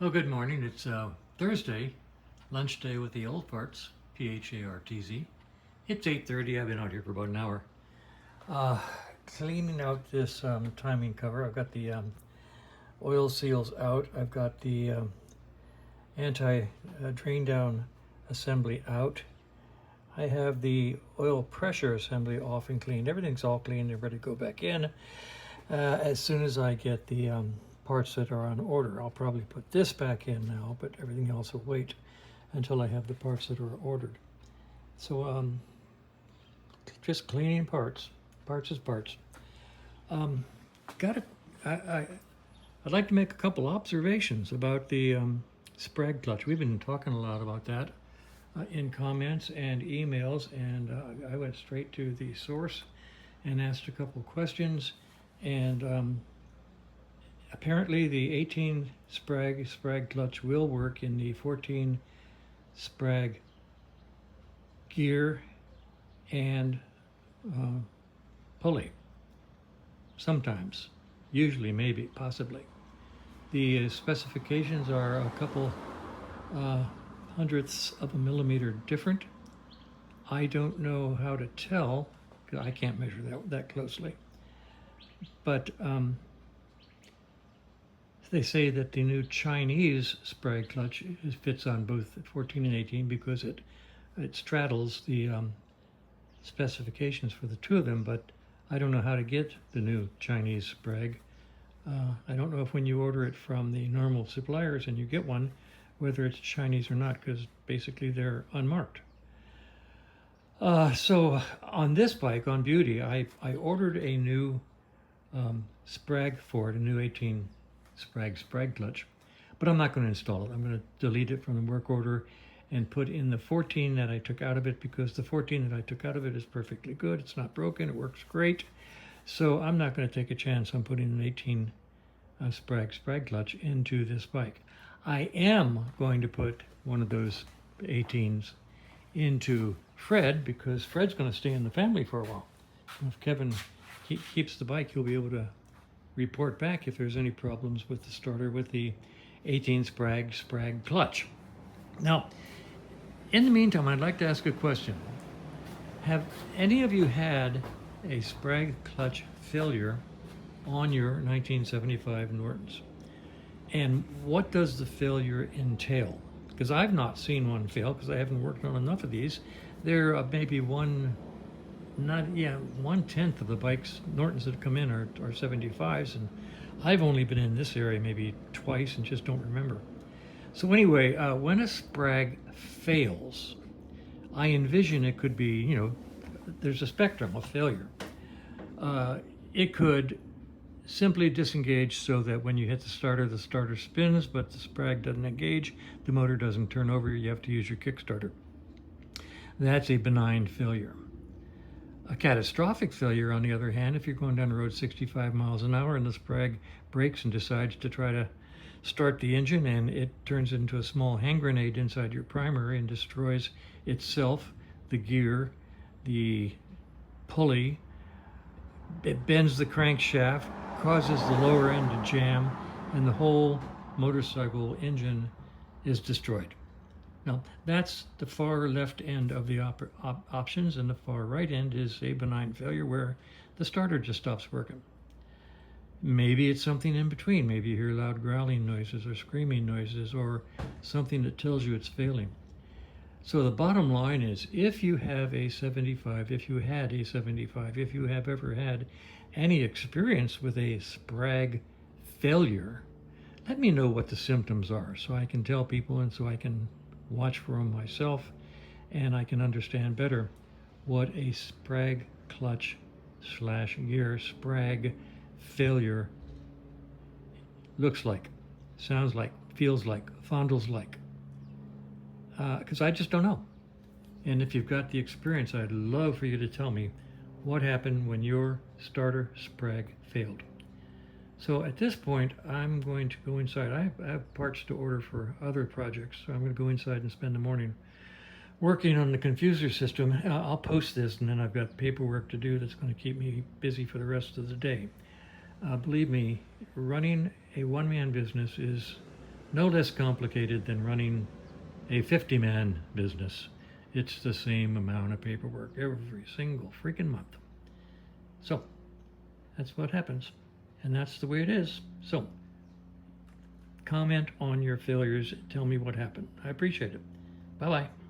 Well, good morning. It's Thursday, lunch day with the old farts, P-H-A-R-T-Z. It's 8:30. I've been out here for about an hour. Cleaning out this timing cover. I've got the oil seals out. I've got the anti-drain down assembly out. I have the oil pressure assembly off and cleaned. Everything's all clean and ready to go back in. As soon as I get the parts that are on order, I'll probably put this back in now, but everything else will wait until I have the parts that are ordered. So just cleaning parts. Parts is parts. I'd like to make a couple observations about the Sprag clutch. We've been talking a lot about that in comments and emails, and I went straight to the source and asked a couple questions. And apparently the 18 Sprag clutch will work in the 14 Sprag gear and pulley. Sometimes, usually, maybe, possibly. The specifications are a couple hundredths of a millimeter different. I don't know how to tell, because I can't measure that closely. But they say that the new Chinese Sprag clutch fits on both 14 and 18 because it straddles the specifications for the two of them, but I don't know how to get the new Chinese Sprag. I don't know if when you order it from the normal suppliers and you get one, whether it's Chinese or not, because basically they're unmarked. So on this bike, on Beauty, I ordered a new Sprag for it, a new 18 Sprag clutch, but I'm not going to install it. I'm going to delete it from the work order and put in the 14 that I took out of it, because the 14 that I took out of it is perfectly good. It's not broken. It works great. So I'm not going to take a chance on putting an 18 Sprag clutch into this bike. I am going to put one of those 18s into Fred, because Fred's going to stay in the family for a while. If Kevin keeps the bike, he'll be able to report back if there's any problems with the starter with the 18 Sprag clutch. Now, in the meantime, I'd like to ask a question. Have any of you had a Sprag clutch failure on your 1975 Nortons? And what does the failure entail? Because I've not seen one fail, because I haven't worked on enough of these. There are maybe 1/10 of the bikes, Nortons, that come in are 75s, and I've only been in this area maybe twice and just don't remember. So anyway, when a Sprag fails, I envision it could be, there's a spectrum of failure. It could simply disengage so that when you hit the starter spins, but the Sprag doesn't engage, the motor doesn't turn over, you have to use your Kickstarter. That's a benign failure. A catastrophic failure, on the other hand, if you're going down the road 65 miles an hour and the Sprag brakes and decides to try to start the engine, and it turns into a small hand grenade inside your primary and destroys itself, the gear, the pulley. It bends the crankshaft, causes the lower end to jam, and the whole motorcycle engine is destroyed. Now, that's the far left end of the options, and the far right end is a benign failure where the starter just stops working. Maybe it's something in between. Maybe you hear loud growling noises or screaming noises or something that tells you it's failing. So the bottom line is, if you have a 75, if you had a 75, if you have ever had any experience with a Sprag failure, let me know what the symptoms are so I can tell people, and so I can watch for them myself, and I can understand better what a Sprag clutch / gear Sprag failure looks like, sounds like, feels like, fondles like. Because I just don't know. And if you've got the experience, I'd love for you to tell me what happened when your starter Sprag failed. So at this point, I'm going to go inside. I have parts to order for other projects, so I'm going to go inside and spend the morning working on the confuser system. I'll post this, and then I've got paperwork to do that's going to keep me busy for the rest of the day. Believe me, running a one-man business is no less complicated than running a 50-man business. It's the same amount of paperwork every single freaking month. So that's what happens, and that's the way it is. So comment on your failures. Tell me what happened. I appreciate it. Bye-bye.